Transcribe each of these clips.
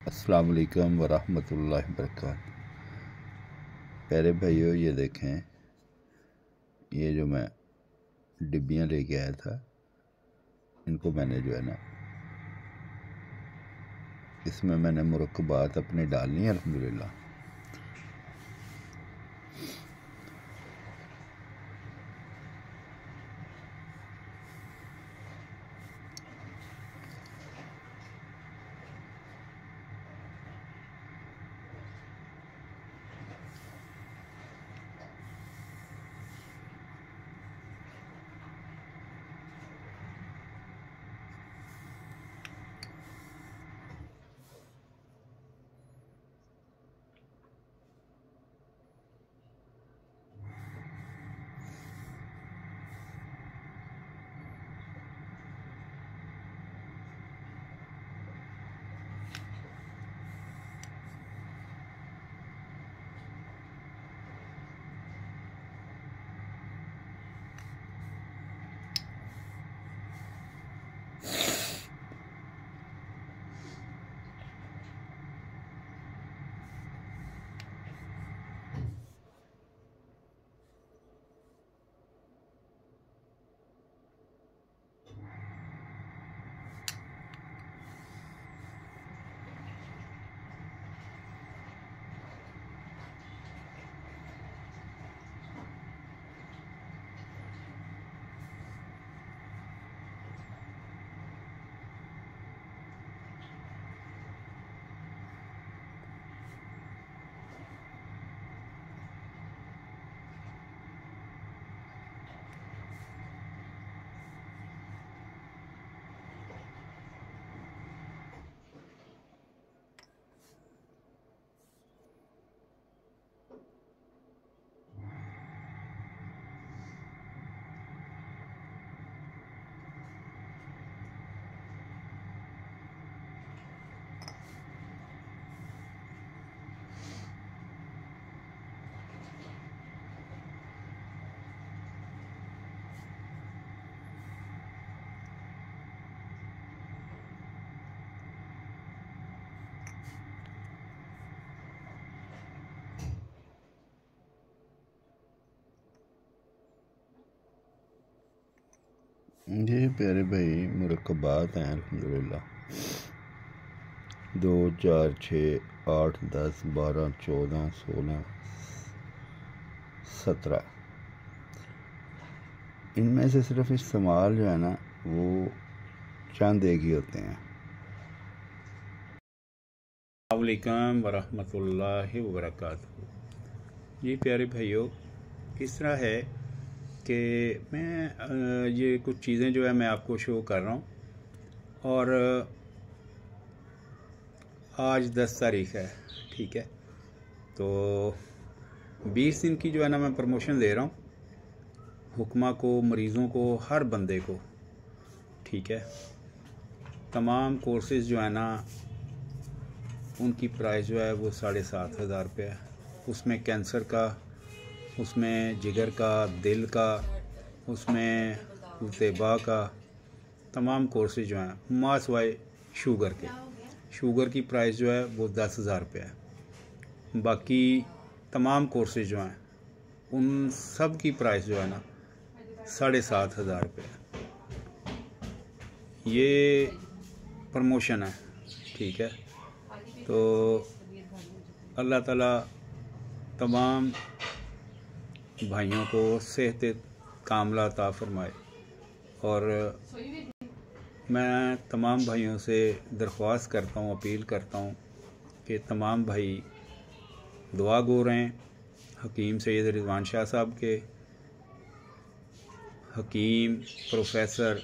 अस्सलाम वालेकुम वरहमतुल्लाहि वबरकातुहू। प्यारे भाइयों, ये देखें, ये जो मैं डिब्बियाँ लेके आया था, इनको मैंने जो है ना, इसमें मैंने मुरक्कबात अपने डालनी है अल्हम्दुलिल्लाह। ये प्यारे भाई मुरक्कबात हैं अल्हम्दुलिल्लाह। 2, 4, 6, 8, 10, 12, 14, 16, 17। इनमें से सिर्फ इस्तेमाल जो है ना, वो चंद एक ही होते हैं। अस्सलाम वालेकुम वरहमतुल्लाहि वबरकातुहू। जी प्यारे भाइयों, इस तरह है कि मैं ये कुछ चीज़ें जो है मैं आपको शो कर रहा हूँ, और आज 10 तारीख़ है, ठीक है। तो 20 दिन की जो है ना मैं प्रमोशन दे रहा हूँ हुक्मा को, मरीज़ों को, हर बंदे को, ठीक है। तमाम कोर्सेज़ जो है ना, उनकी प्राइस जो है वो 7,500 रुपये है। उसमें कैंसर का, उसमें जिगर का, दिल का, उसमें तैबा का, तमाम कोर्सेज जो हैं, मास वाई शुगर के, शुगर की प्राइस जो है वो 10,000 रुपये है। बाकी तमाम कोर्सेज जो हैं उन सब की प्राइस जो है ना 7,500 रुपये है। ये प्रमोशन है, ठीक है। तो अल्लाह ताला तमाम भाइयों को सेहत कामला अता फरमाए। और मैं तमाम भाइयों से दरख्वास्त करता हूँ, अपील करता हूँ कि तमाम भाई दुआ गो रहें हकीम सैयद रिजवान शाह साहब के, हकीम प्रोफेसर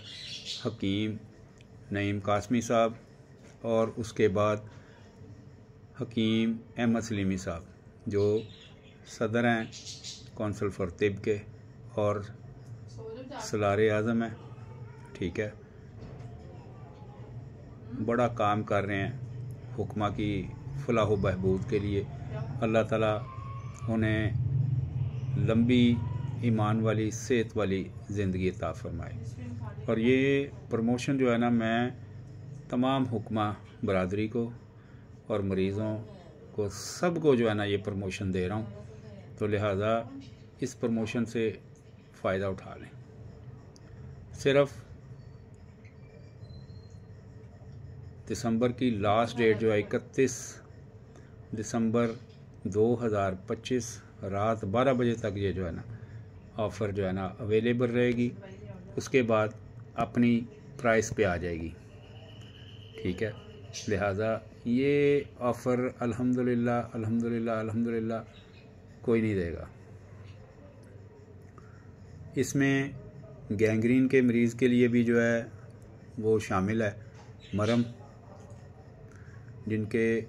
हकीम नईम कासमी साहब, और उसके बाद हकीम अहमद सलीमी साहब जो सदर हैं कौंसल फॉर तिब के और सलारे आज़म है, ठीक है। बड़ा काम कर रहे हैं हुक्मा की फलाह बहबूद के लिए। अल्लाह ताला उन्हें लंबी ईमान वाली सेहत वाली ज़िंदगी अता फरमाए। और ये प्रमोशन जो है ना, मैं तमाम हुक्मा बरादरी को और मरीज़ों को सबको जो है ना ये प्रमोशन दे रहा हूँ, तो लिहाजा इस प्रमोशन से फ़ायदा उठा लें। सिर्फ दिसंबर की लास्ट डेट जो है 31 दिसंबर 2025 रात 12 बजे तक ये जो है ना ऑफ़र जो है ना अवेलेबल रहेगी। उसके बाद अपनी प्राइस पे आ जाएगी, ठीक है। लिहाजा ये ऑफ़र अल्हम्दुलिल्लाह अल्हम्दुलिल्लाह अल्हम्दुलिल्लाह कोई नहीं देगा। इसमें गैंग्रीन के मरीज़ के लिए भी जो है वो शामिल है। मरहम जिनके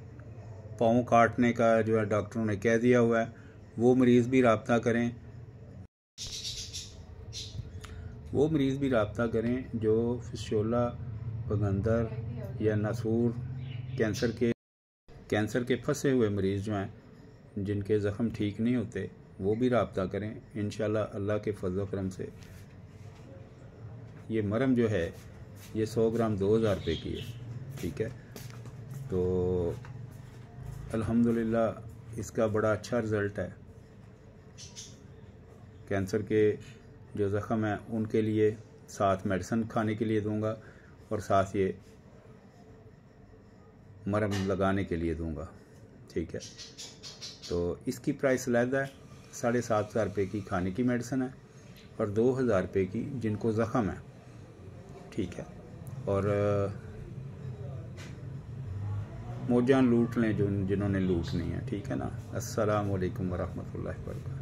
पाँव काटने का जो है डॉक्टरों ने कह दिया हुआ है, वो मरीज़ भी रब्ता करें, वो मरीज़ भी रब्ता करें जो फिस्टुला, बगंदर या नसूर कैंसर के फंसे हुए मरीज़ जो हैं, जिनके ज़ख़म ठीक नहीं होते, वो भी रब्ता करें। इंशाल्लाह अल्लाह के फज़ल करम से ये मरहम जो है ये 100 ग्राम 2000 रुपये की है, ठीक है। तो अल्हम्दुलिल्लाह इसका बड़ा अच्छा रिज़ल्ट है। कैंसर के जो ज़ख़म हैं उनके लिए साथ मेडिसिन खाने के लिए दूंगा और साथ ये मरहम लगाने के लिए दूंगा, ठीक है। तो इसकी प्राइस अलग है, 7,500 रुपये की खाने की मेडिसिन है और 2000 रुपये की जिनको ज़ख़म है, ठीक है। और मौजां लूट लें जिन्होंने लूटनी है, ठीक है ना। अस्सलामु अलैकुम वरहमतुल्लाहि वबरकातुहू।